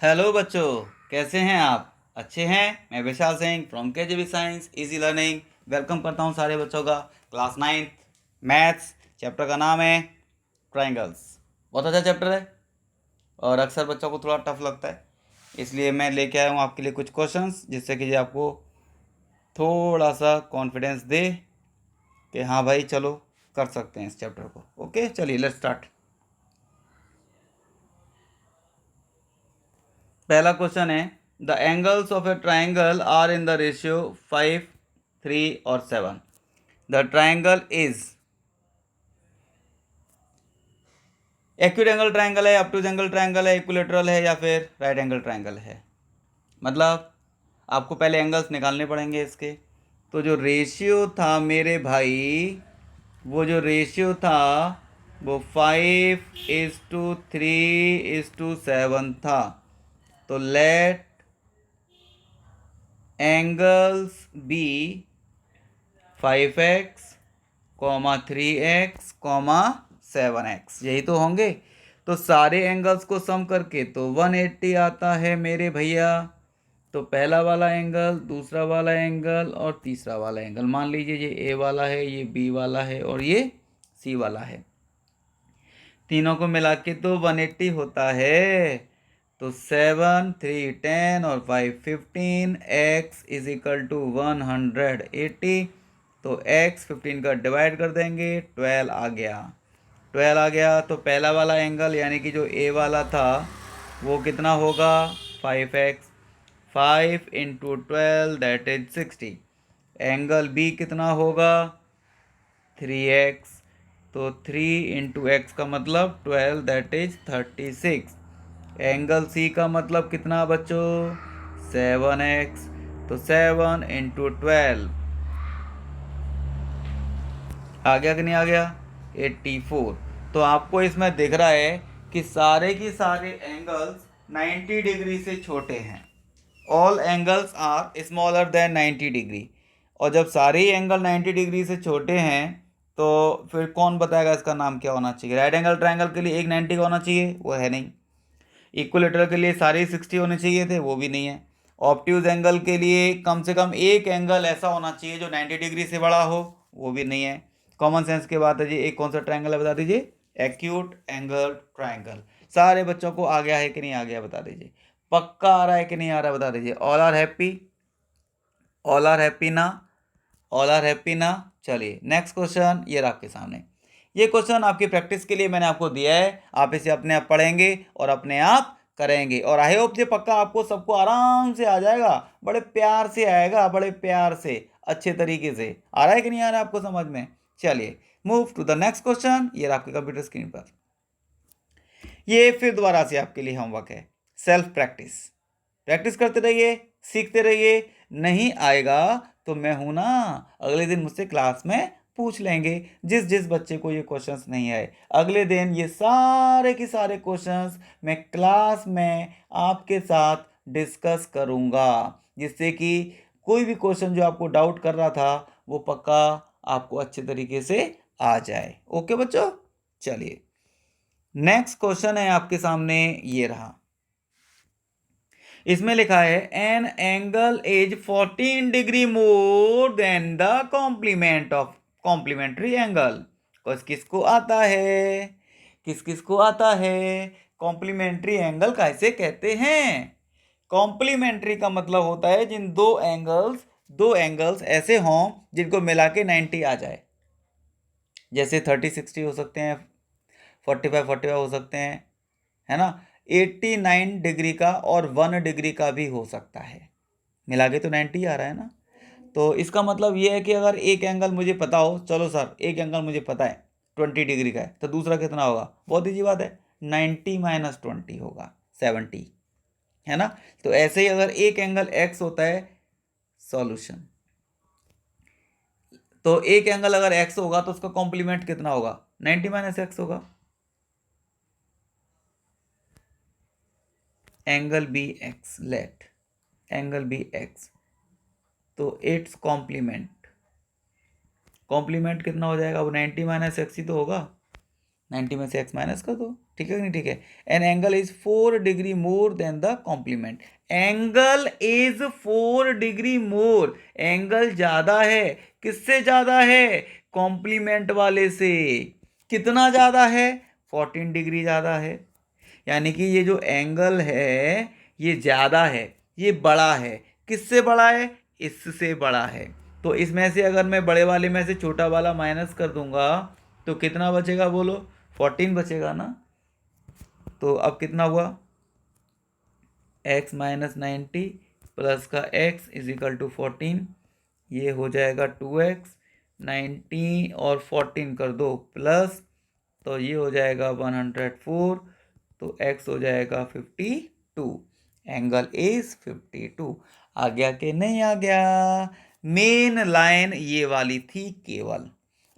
Hello बच्चों, कैसे हैं आप? अच्छे हैं? मैं Vishal Singh from KGB science easy learning welcome करता हूं सारे बच्चों का। क्लास 9 मैथ्स चैप्टर का नाम है ट्रायंगल्स। बहुत अच्छा चैप्टर है और अक्सर बच्चों को थोड़ा टफ लगता है, इसलिए मैं लेके आया हूँ आपके लिए कुछ क्वेश्चंस जिससे कि ये आपको थोड़ा सा कॉन्फिडेंस दे कि हाँ भाई चलो कर सकते हैं इस चैप्टर को। ओके, चलिए लेट्स स्टार्ट। पहला क्वेश्चन है, the angles of a triangle are in the ratio 5, 3 और 7। The triangle is acute angle triangle है, ऑब्टूज एंगल ट्राइंगल है, इक्विलेटरल है या फिर राइट एंगल ट्राइंगल है। मतलब आपको पहले एंगल्स निकालने पड़ेंगे इसके। तो जो रेशियो था मेरे भाई, वो जो रेशियो था वो 5:3:7 था। तो late angles B 5x, 3x, 7x, यही तो होंगे। तो सारे एंगल्स को सम करके तो 180 आता है मेरे भैया। तो पहला वाला एंगल, दूसरा वाला एंगल और तीसरा वाला एंगल, मान लीजिए ये ए वाला है, ये बी वाला है और ये सी वाला है। तीनों को मिला के तो 180 होता है। तो 7, 3, 10 और 5, 15, x इज इक्वल टू 180। तो x 15 का डिवाइड कर देंगे, 12 आ गया। 12 आ गया तो पहला वाला एंगल यानी कि जो ए वाला था वो कितना होगा? 5x। 5 × 12 that is 60। Angle B कितना होगा? 3x। तो 3 × x का मतलब 12 दैट इज 36। एंगल सी का मतलब कितना बच्चों? 7x। तो 7 × 12 आ गया कि नहीं आ गया? 84। तो आपको इसमें दिख रहा है कि सारे की सारे एंगल्स 90 डिग्री से छोटे हैं। All angles are smaller than 90 degree. और जब सारे ही एंगल 90 डिग्री से छोटे हैं तो फिर कौन बताएगा इसका नाम क्या होना चाहिए? राइट एंगल ट्रायंगल के लिए एक 90 का होना चाहिए, वो है नहीं। इक्विलेटरल के लिए सारे 60 होने चाहिए थे, वो भी नहीं है। ऑब्ट्यूज एंगल के लिए कम से कम एक एंगल ऐसा होना चाहिए जो 90 डिग्री से बड़ा हो, वो भी नहीं है। कॉमन सेंस की बात है जी। एक कौन सा ट्रायंगल है बता दीजिए? Acute angle triangle. सारे बच्चों को आ गया है कि नहीं आ गया बता दीजिए? पक्का आ रहा है कि नहीं आ रहा है बता दीजिए? All are happy? All are happy ना? ऑल आर हैप्पी ना? चलिए नेक्स्ट क्वेश्चन ये रहा आपके सामने। ये क्वेश्चन आपकी प्रैक्टिस के लिए मैंने आपको दिया है, आप इसे अपने आप पढ़ेंगे और अपने आप करेंगे और आई होप से पक्का आपको सबको आराम से आ जाएगा, बड़े प्यार से आएगा, बड़े प्यार से, अच्छे तरीके से। आ रहा है कि नहीं आ रहा है आपको समझ में? चलिए move to the next question. ये रहा आपके कंप्यूटर स्क्रीन पर। ये फिर दोबारा से आपके लिए होमवर्क है, सेल्फ प्रैक्टिस। प्रैक्टिस करते रहिए, सीखते रहिए। नहीं आएगा तो मैं हूं ना, अगले दिन मुझसे क्लास में पूछ लेंगे। जिस जिस बच्चे को ये क्वेश्चंस नहीं आए, अगले दिन ये सारे के सारे क्वेश्चंस मैं क्लास में आपके साथ डिस्कस करूंगा, जिससे कि कोई भी क्वेश्चन जो आपको डाउट कर रहा था वो पक्का आपको अच्छे तरीके से आ जाए। ओके बच्चों, चलिए नेक्स्ट क्वेश्चन है आपके सामने, ये रहा। इसमें लिखा है an angle is 14 degree more than the complement of complementary angle. किस किस को आता है? किस किस को आता है? कॉम्प्लीमेंट्री एंगल कैसे कहते हैं? कॉम्प्लीमेंट्री का मतलब होता है जिन दो एंगल्स ऐसे हों जिनको मिला के 90 आ जाए। जैसे 30-60 हो सकते हैं, 45-45 हो सकते हैं, है ना। 89 डिग्री का और 1 डिग्री का भी हो सकता है। मिला के तो 90 आ रहा है ना। तो इसका मतलब ये है कि अगर एक एंगल मुझे पता हो, चलो सर एक एंगल मुझे पता है 20 डिग्री का है, तो दूसरा कितना होगा? बहुत ईजी बात है, 90 - 20 होगा 70, है ना। तो ऐसे ही अगर एक एंगल एक्स होता है, सॉल्यूशन, तो एक एंगल अगर एक्स होगा तो उसका कॉम्प्लीमेंट कितना होगा? 90 - x होगा। Angle be x, let angle be x, तो इट्स कॉम्प्लीमेंट, कॉम्प्लीमेंट कितना हो जाएगा? वो 90 - x ही तो होगा। 90 में से x माइनस कर दो, ठीक है कि नहीं, ठीक है। An angle is 4 degree more than the complement, angle is 4 degree more, angle ज्यादा है, किससे ज्यादा है, कॉम्प्लीमेंट वाले से। कितना ज्यादा है, 14 डिग्री ज्यादा है। यानी कि ये जो एंगल है ये ज्यादा है, ये बड़ा है, किससे बड़ा है, इससे बड़ा है। तो इसमें से अगर मैं बड़े वाले में से छोटा वाला माइनस कर दूंगा तो कितना बचेगा बोलो, 14 बचेगा ना। तो अब कितना हुआ, x माइनस 90 प्लस का x इज इक्वल टू 14, ये हो जाएगा 2x, 90 और 14 कर दो प्लस, तो ये हो जाएगा 104, तो x हो जाएगा 52, एंगल इज 52। आ गया कि नहीं आ गया। मेन लाइन ये वाली थी केवल,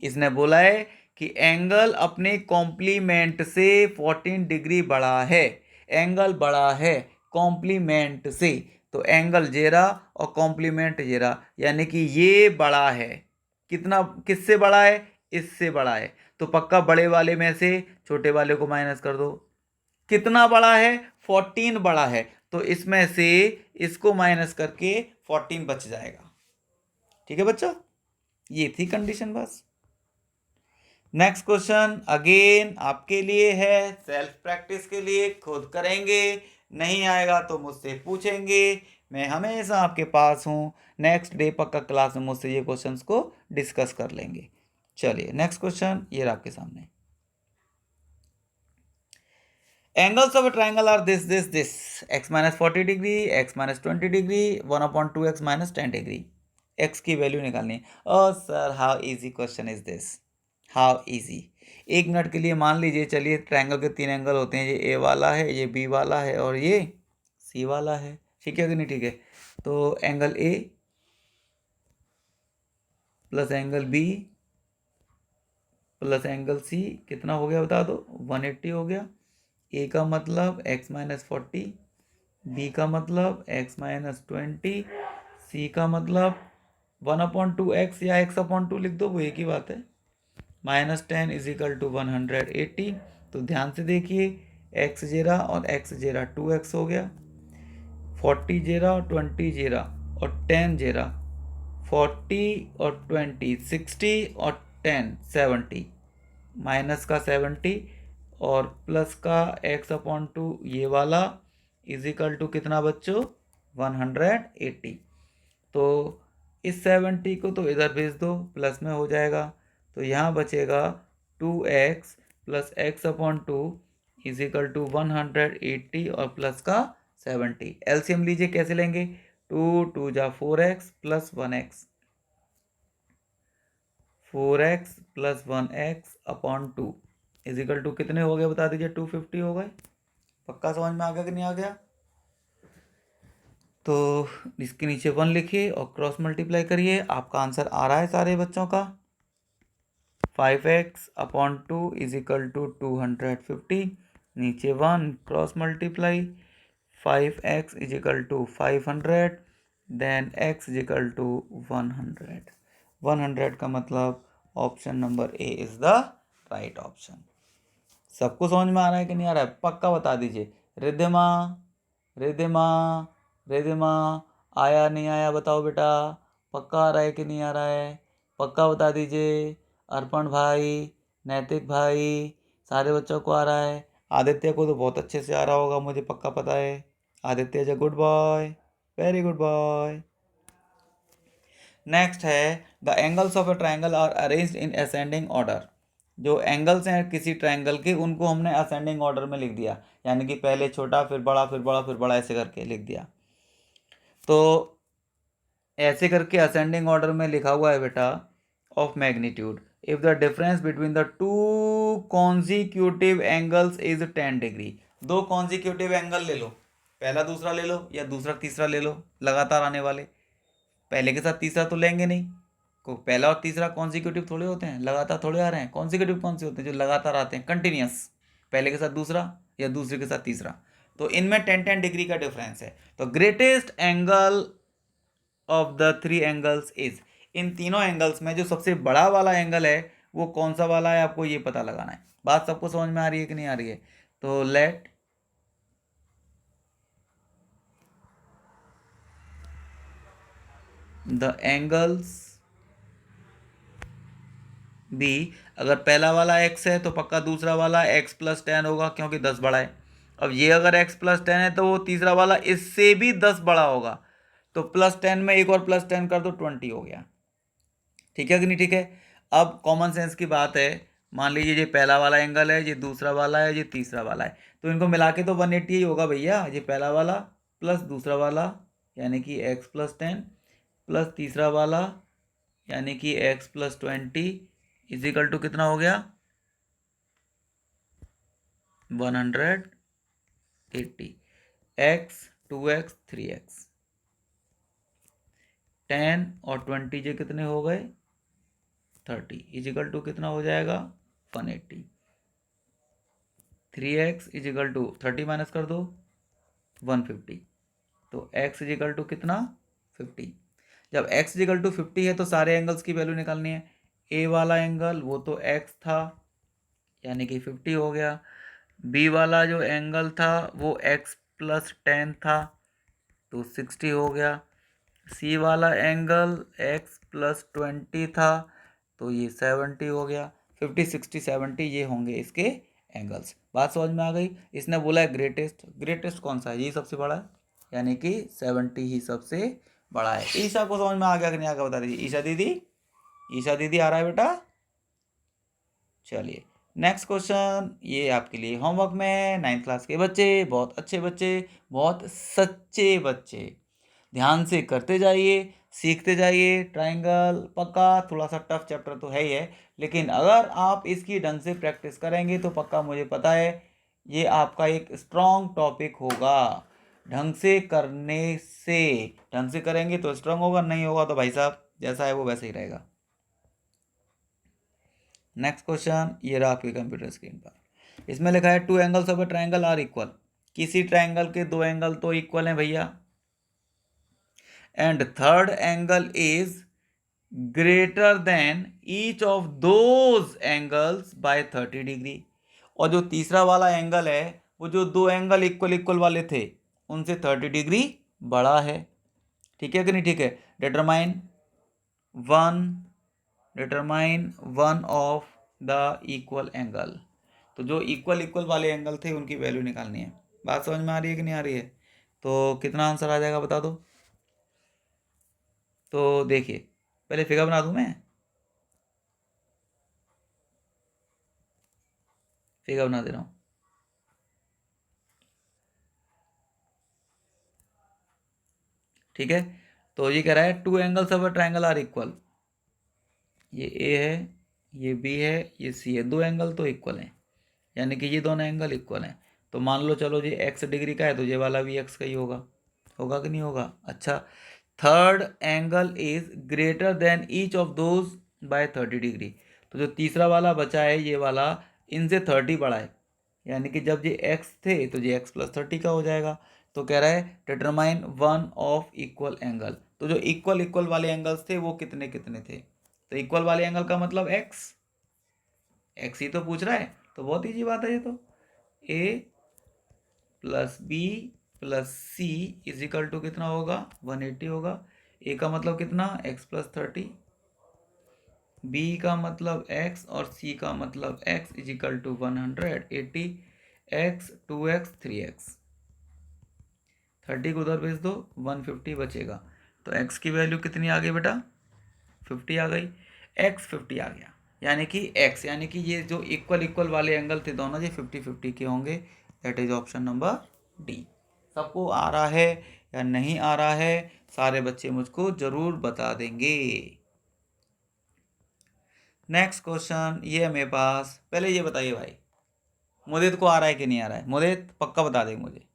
इसने बोला है कि एंगल अपने कॉम्प्लीमेंट से 14 डिग्री बड़ा है, एंगल बड़ा है कॉम्प्लीमेंट से, तो एंगल जेरा और कॉम्प्लीमेंट जेरा, यानी कि ये बड़ा है, कितना, किससे बड़ा है, इससे बड़ा है। तो पक्का बड़े वाले में से छोटे वाले को माइनस कर दो, कितना बड़ा है, 14 बड़ा है, तो इसमें से इसको माइनस करके 14 बच जाएगा। ठीक है बच्चों, ये थी कंडीशन बस। नेक्स्ट क्वेश्चन अगेन आपके लिए है, सेल्फ प्रैक्टिस के लिए, खुद करेंगे, नहीं आएगा तो मुझसे पूछेंगे, मैं हमेशा आपके पास हूँ। नेक्स्ट डे पक्का क्लास में मुझसे ये क्वेश्चंस को डिस्कस कर लेंगे। चलिए नेक्स्ट क्वेश्चन ये रहा आपके सामने। Angles of a triangle are this x minus 40 degree, x minus 20 degree, 1/2x minus 10 degree. x की वैल्यू निकालनी है। Oh sir how easy question is this, how easy. 1 minute के लिए मान लीजिए, चलिए ट्राइंगल के 3 एंगल होते हैं, ये a वाला है, ये b वाला है और ये c वाला है, ठीक है कि नहीं, ठीक है। तो angle a plus angle b plus angle c कितना हो गया बता दो, 180 हो गया। ए का मतलब x माइनस 40, बी का मतलब x माइनस 20, सी का मतलब 1/2x या x/2 लिख दो, वो एक ही बात है। -10 इज इक्वल टू 180। तो ध्यान से देखिए, x जेरा और x जेरा 2x हो गया, 40 जेरा और 20 जेरा और 10 जेरा, 40 और 20 60 और 10 70, माइनस का 70 और प्लस का x/2 ये वाला इज इक्वल टू कितना बच्चों, 180। तो इस 70 को तो इधर भेज दो, प्लस में हो जाएगा, तो यहाँ बचेगा 2x plus x/2 is equal to 180 और प्लस का 70। एलसीएम लीजिए, कैसे लेंगे, 2 जा 4x plus 1x, 4x plus 1x/2 is equal to कितने हो गए बता दीजिए, 250 हो गए। पक्का समझ में आ गया कि नहीं आ गया। तो इसके नीचे 1 लिखिए और क्रॉस मल्टीप्लाई करिए, आपका आंसर आ रहा है सारे बच्चों का। 5x/2 इज इक्वल टू 250, नीचे 1 cross multiply, 5x is equal to 500, then x is equal to 100। 100 का मतलब option number A is the right option. सबको समझ में आ रहा है कि नहीं आ रहा है, पक्का बता दीजिए। रिद्धिमा, रिद्धिमा, रिद्धिमा, आया नहीं आया बताओ बेटा, पक्का आ रहा है कि नहीं आ रहा है, पक्का बता दीजिए। अर्पण भाई, नैतिक भाई, सारे बच्चों को आ रहा है। आदित्य को तो बहुत अच्छे से आ रहा होगा, मुझे पक्का पता है। Aditya is a good boy, very good boy. Next है, the angles of a triangle are arranged in ascending order. जो एंगल्स हैं किसी ट्राइंगल के, उनको हमने असेंडिंग ऑर्डर में लिख दिया, यानी कि पहले छोटा फिर बड़ा फिर बड़ा फिर बड़ा, ऐसे करके लिख दिया। तो ऐसे करके असेंडिंग ऑर्डर में लिखा हुआ है बेटा, of magnitude, if the difference between the two consecutive angles is 10 degree. दो कॉन्जिक्यूटिव एंगल ले लो, पहला दूसरा ले लो या दूसरा तीसरा ले लो, लगातार आने वाले। पहले के साथ तीसरा तो लेंगे नहीं, को पहला और तीसरा कॉन्जिक्यूटिव थोड़े होते हैं, लगातार थोड़े आ रहे हैं। कॉन्जिक्यूटिव कौन से होते हैं, जो लगातार आते हैं, कंटिन्यूस, पहले के साथ दूसरा या दूसरे के साथ तीसरा। तो इनमें 10-10 डिग्री का डिफरेंस है। तो greatest angle of the 3 angles is, इन तीनों एंगल्स में जो सबसे बड़ा वाला एंगल है वो कौन सा वाला है आपको ये पता लगाना है। बात सबको समझ में आ रही है कि नहीं आ रही है? तो लेट द एंगल्स बी, अगर पहला वाला x है तो पक्का दूसरा वाला x+10 होगा क्योंकि 10 बड़ा है। अब ये अगर x+10 है तो वो तीसरा वाला इससे भी 10 बड़ा होगा, तो +10 में एक और +10 कर दो, 20 हो गया। ठीक है कि नहीं? ठीक है। अब कॉमन सेंस की बात है, मान लीजिए ये पहला वाला एंगल है, ये दूसरा वाला है, ये तीसरा वाला है, तो इनको मिला के तो 180 ही होगा भैया। ये पहला वाला प्लस दूसरा वाला यानी कि x+10 प्लस तीसरा वाला यानी कि x+20 इजिकल टू कितना हो गया? 180। x 2x 3x 10 और 20 जे कितने हो गए? 30 इजिकल टू कितना हो जाएगा? 180। 3x इजिकल टू 30 माइनस कर दो 150, तो x इजिकल टू कितना? 50। जब x इजिकल टू 50 है तो सारे एंगल्स की वैल्यू निकालनी है। a वाला एंगल वो तो x था यानी कि 50 हो गया, b वाला जो एंगल था वो x+10 था तो 60 हो गया, c वाला एंगल x+20 था तो ये 70 हो गया। 50 60 70 ये होंगे इसके एंगल्स। बात समझ में आ गई? इसने बोला है ग्रेटेस्ट, ग्रेटेस्ट कौन सा है? ये सबसे बड़ा है यानी कि 70 ही सबसे बड़ा है। ईशा को समझ में आ गया कि नहीं आ गया बता दीजिए। ईशा दीदी, ईशा दीदी आ रहा है बेटा? चलिए नेक्स्ट क्वेश्चन, ये आपके लिए होमवर्क में 9th क्लास के बच्चे, बहुत अच्छे बच्चे, बहुत सच्चे बच्चे, ध्यान से करते जाइए, सीखते जाइए। ट्रायंगल पक्का थोड़ा सा टफ चैप्टर तो है ही है, लेकिन अगर आप इसकी ढंग से प्रैक्टिस करेंगे तो पक्का मुझे पता है ये आपका एक स्ट्रॉन्ग टॉपिक होगा। ढंग से करने से, ढंग से करेंगे तो स्ट्रॉन्ग होगा, नहीं होगा तो भाई साहब जैसा है वो वैसे ही रहेगा। नेक्स्ट क्वेश्चन ये रहा आपके कंप्यूटर स्क्रीन पर। इसमें लिखा है 2 angles of a triangle are equal. किसी ट्रायंगल के 2 एंगल तो इक्वल हैं भैया, and third angle is greater than each of those angles by 30 degree. और जो तीसरा वाला एंगल है वो जो 2 एंगल इक्वल इक्वल वाले थे उनसे 30 डिग्री बड़ा है। ठीक है कि नहीं? ठीक है। Determine one of the equal angle. तो जो इक्वल इक्वल वाले एंगल थे उनकी वैल्यू निकालनी है। बात समझ में आ रही है कि नहीं आ रही है? तो कितना आंसर आ जाएगा बता दो। तो देखिए पहले फिगर बना दूं मैं, फिगर बना दे रहा हूं। ठीक है, तो ये कह रहा है 2 angles of a triangle are equal. ये ए है, ये बी है, ये सी है, 2 एंगल तो इक्वल हैं यानी कि ये दोनों एंगल इक्वल हैं। तो मान लो चलो जी x डिग्री का है तो ये वाला भी x का ही होगा, होगा कि नहीं होगा? अच्छा, third angle is greater than each of those by 30 degree. तो जो तीसरा वाला बचा है ये वाला इनसे 30 बड़ा है यानी कि जब ये x थे तो ये x+30 का हो जाएगा। तो कह रहा है determine one of equal angle. तो जो इक्वल इक्वल वाले एंगल्स थे वो कितने कितने थे? तो इक्वल वाले एंगल का मतलब x ही तो पूछ रहा है, तो बहुत ईजी बात है ये तो। a plus B plus C is equal to कितना होगा? 180 होगा। a का मतलब कितना? x+30, b का मतलब x और c का मतलब x is equal to 180, x 2x 3x। 30 को उधर भेज दो 150 बचेगा, तो x की वैल्यू कितनी आ गई बेटा? 50 आ गई। x 50 आ गया यानी कि x यानी कि ये जो इक्वल इक्वल वाले एंगल थे दोनों ये 50-50 के होंगे। That is option number D. सबको आ रहा है या नहीं आ रहा है? सारे बच्चे मुझको जरूर बता देंगे। नेक्स्ट क्वेश्चन ये है मेरे पास। पहले ये बताइए भाई, मुदित को आ रहा है कि नहीं आ रहा है? मुदित पक्का बता दे मुझे,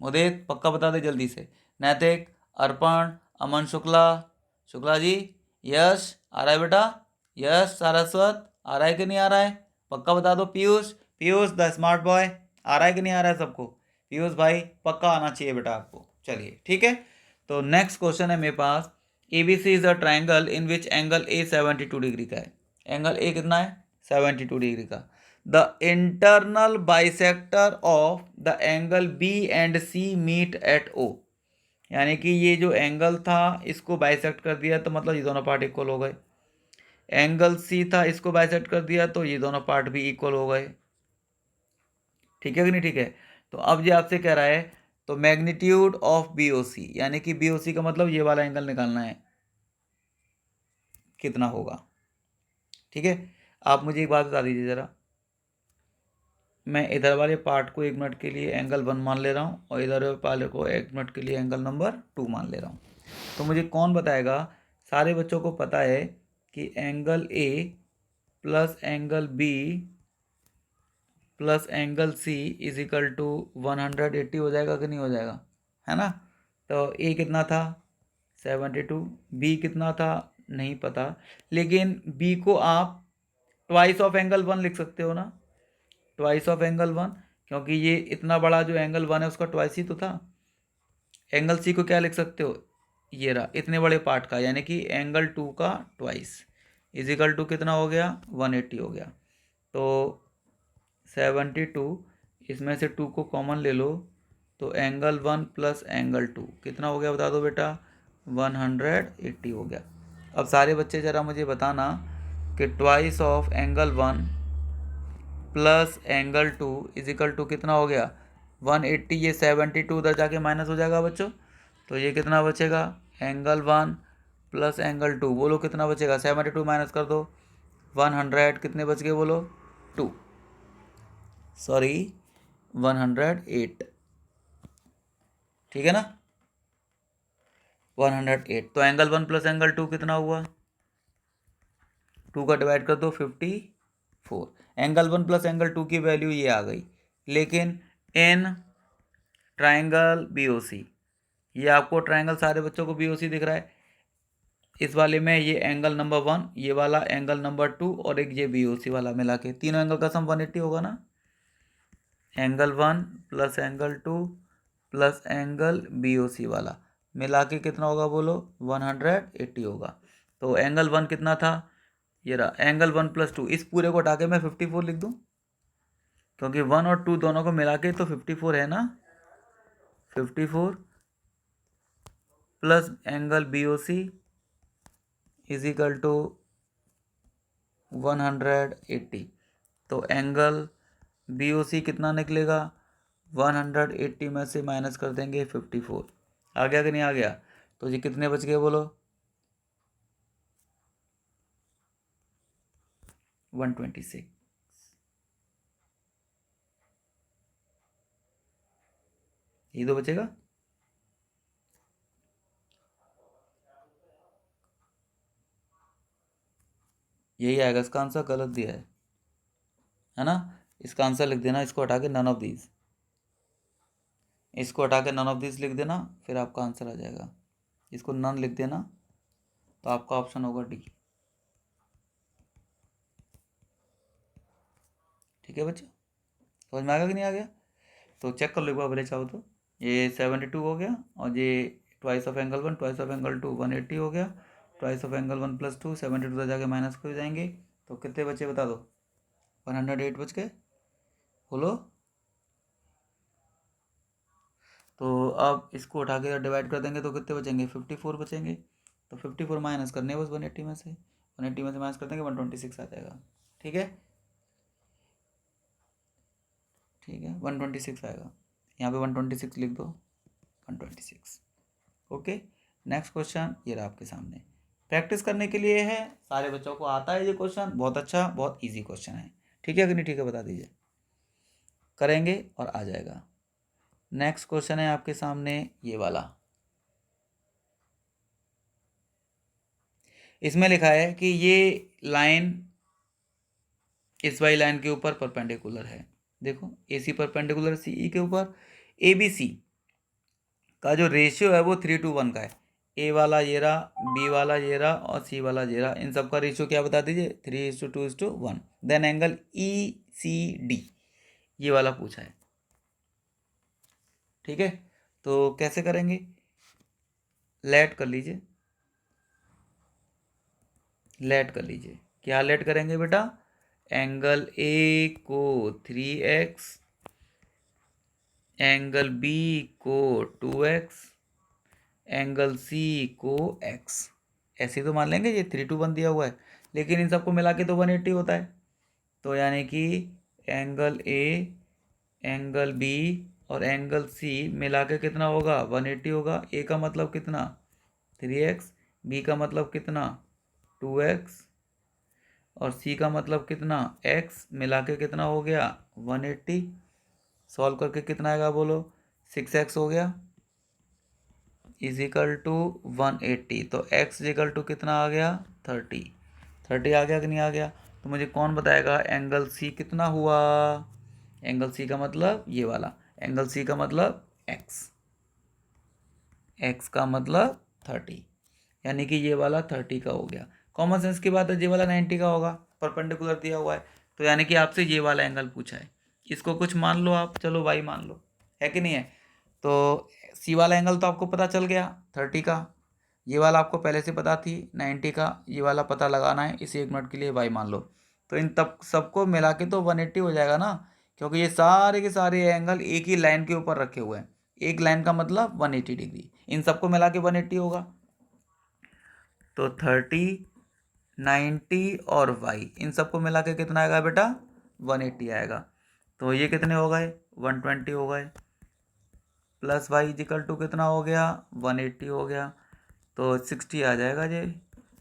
मुदित पक्का बता दे जल्दी से। नैतिक, अर्पण, अमन शुक्ला, शुक्ला जी, यश आ रहा है बेटा? यश, सारस्वत आ रहा है कि नहीं आ रहा है? पक्का बता दो। Piyush, Piyush the smart boy आ रहा है कि नहीं आ रहा है सबको? पीयूष भाई पक्का आना चाहिए बेटा आपको। चलिए ठीक है, तो नेक्स्ट क्वेश्चन है मेरे पास। ABC is a triangle in which angle A 72 degree का है। एंगल ए कितना है 72 डिग्री का। The internal bisector of the angle B and C meet at O, यानी कि ये जो एंगल था इसको बाइसेक्ट कर दिया तो मतलब ये दोनों पार्ट इक्वल हो गए। एंगल सी था इसको बाइसेक्ट कर दिया तो ये दोनों पार्ट भी इक्वल हो गए। ठीक है कि नहीं? ठीक है। तो अब ये आपसे कह रहा है तो मैग्नीट्यूड ऑफ बी ओ सी, यानी कि बी ओ सी का मतलब ये वाला एंगल निकालना है, कितना होगा। ठीक है, आप मुझे एक बात बता दीजिए ज़रा, मैं इधर वाले पार्ट को 1 मिनट के लिए एंगल 1 मान ले रहा हूँ और इधर वाले को 1 मिनट के लिए एंगल नंबर 2 मान ले रहा हूँ। तो मुझे कौन बताएगा, सारे बच्चों को पता है कि angle A plus angle B plus angle C is equal to 180 हो जाएगा कि नहीं हो जाएगा, है ना। तो ए कितना था 72, बी कितना था नहीं पता, लेकिन बी को आप ट्वाइस ऑफ एंगल 1 लिख सकते हो ना, ट्वाइस ऑफ एंगल 1, क्योंकि ये इतना बड़ा जो एंगल 1 है उसका ट्वाइस ही तो था। एंगल सी को क्या लिख सकते हो, ये रहा इतने बड़े पार्ट का, यानी कि एंगल 2 का ट्वाइस इजिकल टू कितना हो गया 180 हो गया। तो 72, इसमें से 2 को कॉमन ले लो तो एंगल 1 प्लस एंगल 2 कितना हो गया बता दो बेटा, 180 हो गया। अब सारे बच्चे ज़रा मुझे बताना कि twice of angle 1 plus angle 2 is equal to कितना हो गया 180, ये 72 उधर जाके माइनस हो जाएगा बच्चों, तो ये कितना बचेगा एंगल 1 प्लस एंगल 2, बोलो कितना बचेगा, 72 माइनस कर दो 100, कितने बच गए बोलो 2, सॉरी 108, ठीक है ना 108। तो एंगल 1 प्लस एंगल 2 कितना हुआ, 2 का डिवाइड कर दो 54, एंगल 1 प्लस एंगल 2 की वैल्यू ये आ गई। लेकिन इन ट्राइंगल बी ओ सी, ये आपको ट्राइंगल सारे बच्चों को बी ओ सी दिख रहा है, इस वाले में ये एंगल नंबर 1, ये वाला एंगल नंबर 2 और एक ये बी ओ सी वाला मिला के तीनों एंगल का सम 180 होगा ना। Angle 1 plus angle 2 plus angle B O C वाला मिला के कितना होगा बोलो 180 होगा। तो एंगल 1 कितना था, ये रहा एंगल 1 प्लस 2, इस पूरे को हटा के मैं 54 लिख दूँ, क्योंकि 1 और 2 दोनों को मिला के तो 54 है ना, 54 plus angle B O C is equal to 180। तो एंगल बी ओ सी कितना निकलेगा 180 में से माइनस कर देंगे 54, आ गया कि नहीं आ गया। तो ये कितने बच गए बोलो 126, ये तो बचेगा। यही आएगा इसका आंसर, गलत दिया है ना। इसका आंसर लिख देना, इसको हटा के नन ऑफ दीज, इसको हटा के नन ऑफ दीज लिख देना, फिर आपका आंसर आ जाएगा। इसको नन लिख देना तो आपका ऑप्शन होगा डी। ठीक है बच्चों, समझ में आ गया कि नहीं आ गया। तो चेक कर लो एक बार भले चाहो तो, ये 72 हो गया और ये twice of angle 1 twice of angle 2 180 हो गया, ट्वाइस ऑफ एंगल 1 प्लस 2 72 तक जाके माइनस हो जाएंगे, तो कितने बचे बता दो 108 बच गए बोलो। तो अब इसको उठा के डिवाइड कर देंगे तो कितने बचेंगे 54 बचेंगे, तो 54 माइनस करने हैं बस 180 में से, 180 में से माइनस कर देंगे 126 आ जाएगा। ठीक है, ठीक है 126 आएगा, यहाँ पे 126 लिख दो 126। ओके, नेक्स्ट क्वेश्चन ये रहा आपके सामने, प्रैक्टिस करने के लिए है, सारे बच्चों को आता है ये क्वेश्चन, बहुत अच्छा बहुत इजी क्वेश्चन है। ठीक है कि नहीं, ठीक है बता दीजिए, करेंगे और आ जाएगा। नेक्स्ट क्वेश्चन है आपके सामने ये वाला, इसमें लिखा है कि ये लाइन इस वाली लाइन के ऊपर परपेंडिकुलर है, देखो ए सी परपेंडिकुलर सी ई के ऊपर, ए बी सी का जो रेशियो है वो 3:1 का है, ए वाला ये रहा, बी वाला ये रहा और सी वाला ये रहा, इन सब का रेशियो क्या बता दीजिए 3:2:1। Then angle E C D ये वाला पूछा है। ठीक है, तो कैसे करेंगे, लेट कर लीजिए, लेट कर लीजिए, क्या लेट करेंगे बेटा, एंगल ए को 3x, एंगल बी को 2x, एंगल सी को x, ऐसे तो मान लेंगे, ये 3:1 दिया हुआ है, लेकिन इन सबको मिला के तो 180 होता है। तो यानी कि एंगल ए, एंगल बी और एंगल सी मिला के कितना होगा, 180 होगा। ए का मतलब कितना, 3x, बी का मतलब कितना, 2x, और सी का मतलब कितना, x, मिला के कितना हो गया, 180। सॉल्व करके कितना आएगा बोलो, 6x हो गया इज इक्वल टू 180। तो x इक्वल टू कितना आ गया, 30 आ गया कि नहीं आ गया। तो मुझे कौन बताएगा एंगल सी कितना हुआ, एंगल सी का मतलब ये वाला, एंगल सी का मतलब x, x का मतलब 30, यानी कि ये वाला 30 का हो गया। कॉमन सेंस की बात है, ये वाला 90 का होगा, परपेंडिकुलर दिया हुआ है, तो यानी कि आपसे ये वाला एंगल पूछा है, इसको कुछ मान लो आप, चलो y मान लो, है कि नहीं है। तो सी वाला एंगल तो आपको पता चल गया 30 का, ये वाला आपको पहले से पता थी 90 का, ये वाला पता लगाना है, इसी 1 मिनट के लिए y मान लो। तो इन तब सबको मिला के तो 180 हो जाएगा ना, क्योंकि ये सारे के सारे एंगल एक ही लाइन के ऊपर रखे हुए हैं, एक लाइन का मतलब 180 डिग्री, इन सबको मिला के 180 होगा। तो 30, 90 और y, इन सबको मिला के कितना आएगा बेटा, 180 आएगा। तो ये कितने हो गए, 120 हो गए, प्लस y इक्वल टू कितना हो गया, 180 हो गया, तो 60 आ जाएगा ये,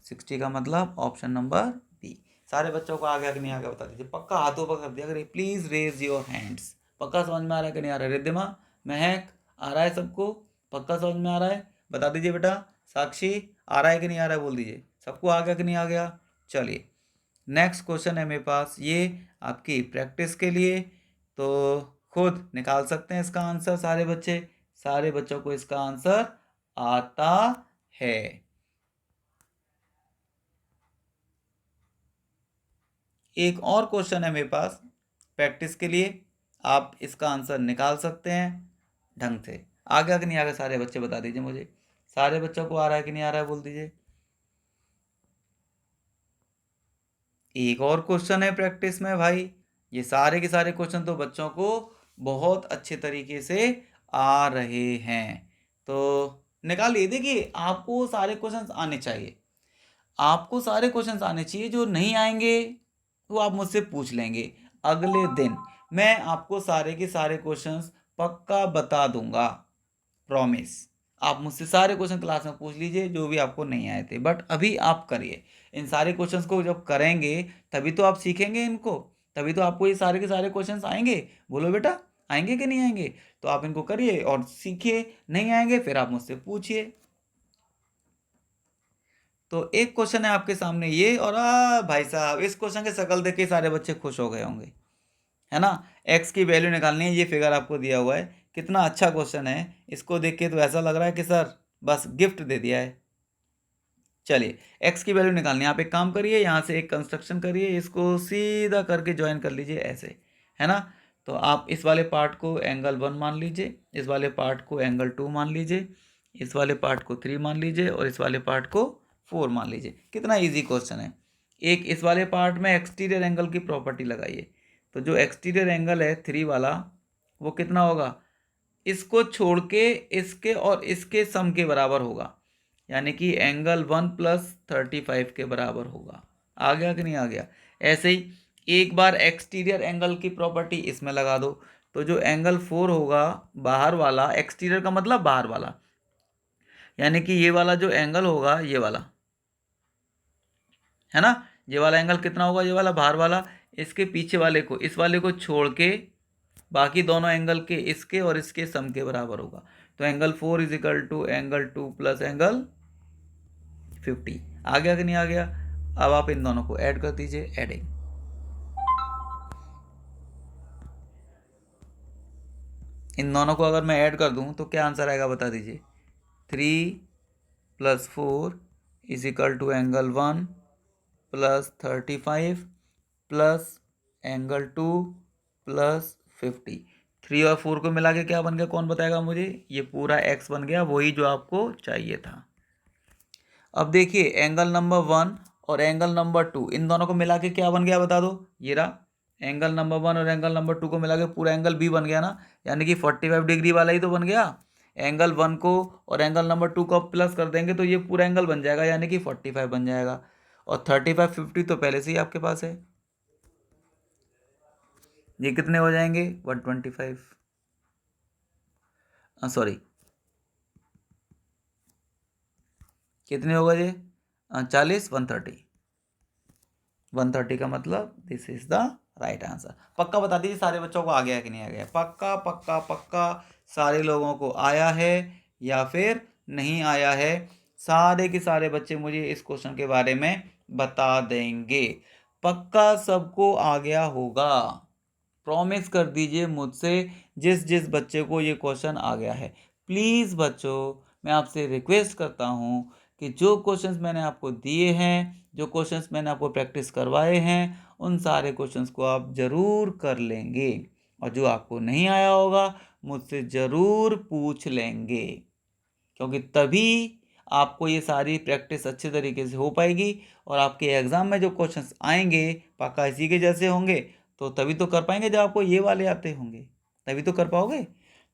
60 का मतलब ऑप्शन नंबर बी। सारे बच्चों को आ गया कि नहीं आ गया बता दीजिए, पक्का हाथों पर कर दिया करिए, प्लीज़ रेज योर हैंड्स। पक्का समझ में आ रहा है कि नहीं आ रहा है, रिद्धिमा, महक, आ रहा है सबको, पक्का समझ में आ रहा है, बता दीजिए बेटा। साक्षी, आ रहा है कि नहीं आ रहा है, बोल दीजिए, सबको आ गया कि नहीं आ गया। चलिए नेक्स्ट क्वेश्चन है मेरे पास, ये आपकी प्रैक्टिस के लिए, तो खुद निकाल सकते हैं इसका आंसर सारे बच्चे, सारे बच्चों को इसका आंसर आता है। एक और क्वेश्चन है मेरे पास प्रैक्टिस के लिए, आप इसका आंसर निकाल सकते हैं ढंग से। आ गया कि नहीं आ गया सारे बच्चे, बता दीजिए मुझे, सारे बच्चों को आ रहा है कि नहीं आ रहा है, बोल दीजिए। एक और क्वेश्चन है प्रैक्टिस में भाई, ये सारे के सारे क्वेश्चन तो बच्चों को बहुत अच्छे तरीके से आ रहे हैं, तो निकालिए। देखिए आपको सारे क्वेश्चंस आने चाहिए, आपको सारे क्वेश्चंस आने चाहिए, जो नहीं आएंगे वो आप मुझसे पूछ लेंगे, अगले दिन मैं आपको सारे के सारे क्वेश्चंस पक्का बता दूंगा, प्रॉमिस। आप मुझसे सारे क्वेश्चन क्लास में पूछ लीजिए जो भी आपको नहीं आए थे, बट अभी आप करिए इन सारे क्वेश्चंस को, जब करेंगे तभी तो आप सीखेंगे इनको, तभी तो आपको ये सारे के सारे क्वेश्चंस आएंगे। बोलो बेटा, आएंगे कि नहीं आएंगे, तो आप इनको करिए और सीखिए, नहीं आएंगे फिर आप मुझसे पूछिए। तो एक क्वेश्चन है आपके सामने ये, और भाई साहब इस क्वेश्चन के शक्ल देख के सारे बच्चे खुश हो गए होंगे, है ना। एक्स की वैल्यू निकालनी है, ये फिगर आपको दिया हुआ है, कितना अच्छा क्वेश्चन है, इसको देख के तो ऐसा लग रहा है कि सर बस गिफ्ट दे दिया है। चलिए एक्स की वैल्यू निकालनी है, आप एक काम करिए, यहाँ से एक कंस्ट्रक्शन करिए, इसको सीधा करके ज्वाइन कर लीजिए ऐसे, है ना। तो आप इस वाले पार्ट को एंगल 1 मान लीजिए, इस वाले पार्ट को एंगल 2 मान लीजिए, इस वाले पार्ट को 3 मान लीजिए, और इस वाले पार्ट को 4 मान लीजिए। कितना इजी क्वेश्चन है। एक इस वाले पार्ट में एक्सटीरियर एंगल की प्रॉपर्टी लगाइए, तो जो एक्सटीरियर एंगल है 3 वाला, वो कितना होगा, इसको छोड़ के इसके और इसके सम के बराबर होगा, यानी कि एंगल 1 + 35 के बराबर होगा। आ गया कि नहीं आ गया। ऐसे ही एक बार एक्सटीरियर एंगल की प्रॉपर्टी इसमें लगा दो, तो जो एंगल 4 होगा बाहर वाला, एक्सटीरियर का मतलब बाहर वाला, यानी कि ये वाला जो एंगल होगा, ये वाला, है ना, ये वाला एंगल कितना होगा, ये वाला बाहर वाला, इसके पीछे वाले को, इस वाले को छोड़ के बाकी दोनों एंगल के इसके और इसके सम के बराबर होगा। तो एंगल 4 = एंगल 2 + एंगल 50। आ गया कि नहीं आ गया। अब आप इन दोनों को ऐड कर दीजिए, एडिंग, इन दोनों को अगर मैं ऐड कर दूं तो क्या आंसर आएगा बता दीजिए। 3 + 4 = एंगल 1 + 35 प्लस एंगल 2 + 50। 3 और 4 को मिला के क्या बन गया, कौन बताएगा मुझे। ये पूरा x बन गया, वही जो आपको चाहिए था। अब देखिए एंगल नंबर 1 और एंगल नंबर 2, इन दोनों को मिला के क्या बन गया बता दो। ये रहा एंगल नंबर 1 और एंगल नंबर 2 को मिला के पूरा एंगल बी बन गया ना, यानी कि 45 डिग्री वाला ही तो बन गया। एंगल 1 को और एंगल नंबर 2 को प्लस कर देंगे तो ये पूरा एंगल बन जाएगा, यानी कि 45 बन जाएगा। और 35 50 तो पहले से ही आपके पास है, ये कितने हो जाएंगे 125, सॉरी कितने होगा ये 40, 130, 130 का मतलब this is the right answer. पक्का बता दीजिए सारे बच्चों को आ गया कि नहीं आ गया, पक्का पक्का पक्का सारे लोगों को आया है या फिर नहीं आया है। सारे के सारे बच्चे मुझे इस क्वेश्चन के बारे में बता देंगे, पक्का सबको आ गया होगा। प्रॉमिस कर दीजिए मुझसे जिस जिस बच्चे को ये क्वेश्चन आ गया है। प्लीज़ बच्चों मैं आपसे रिक्वेस्ट करता हूँ कि जो क्वेश्चंस मैंने आपको दिए हैं, जो क्वेश्चंस मैंने आपको प्रैक्टिस करवाए हैं, उन सारे क्वेश्चंस को आप ज़रूर कर लेंगे। और जो आपको नहीं आया होगा मुझसे ज़रूर पूछ लेंगे, क्योंकि तभी आपको ये सारी प्रैक्टिस अच्छे तरीके से हो पाएगी और आपके एग्ज़ाम में जो क्वेश्चंस आएंगे पक्का इसी के जैसे होंगे, तो तभी तो कर पाएंगे जब आपको ये वाले आते होंगे, तभी तो कर पाओगे।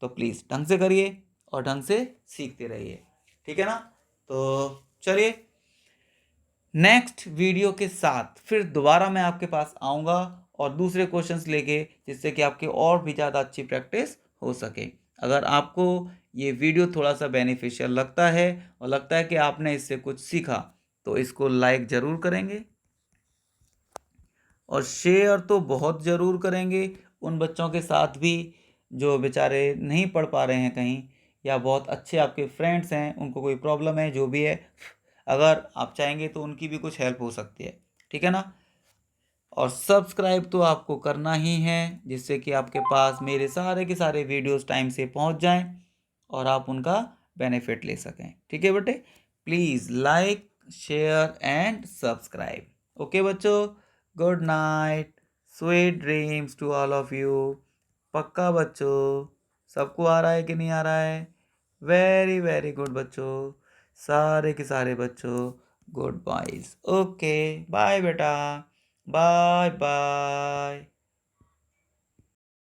तो प्लीज़ ढंग से करिए और ढंग से सीखते रहिए, ठीक है ना। तो चलिए नेक्स्ट वीडियो के साथ फिर दोबारा मैं आपके पास आऊँगा और दूसरे क्वेश्चंस लेके, जिससे कि आपके और भी ज़्यादा अच्छी प्रैक्टिस हो सके। अगर आपको ये वीडियो थोड़ा सा बेनिफिशियल लगता है और लगता है कि आपने इससे कुछ सीखा तो इसको लाइक ज़रूर करेंगे और शेयर तो बहुत ज़रूर करेंगे उन बच्चों के साथ भी जो बेचारे नहीं पढ़ पा रहे हैं कहीं, या बहुत अच्छे आपके फ्रेंड्स हैं उनको कोई प्रॉब्लम है, जो भी है अगर आप चाहेंगे तो उनकी भी कुछ हेल्प हो सकती है, ठीक है ना। और सब्सक्राइब तो आपको करना ही है, जिससे कि आपके पास मेरे सारे के सारे वीडियोस टाइम से पहुंच जाएं और आप उनका बेनिफिट ले सकें, ठीक है बेटे। Please like share and subscribe. Okay बच्चों, good night, sweet dreams to all of you. पक्का बच्चों सबको आ रहा है कि नहीं आ रहा है, वेरी वेरी गुड बच्चों, सारे के सारे बच्चों गुड बॉयज। ओके बाय बेटा, बाय बाय।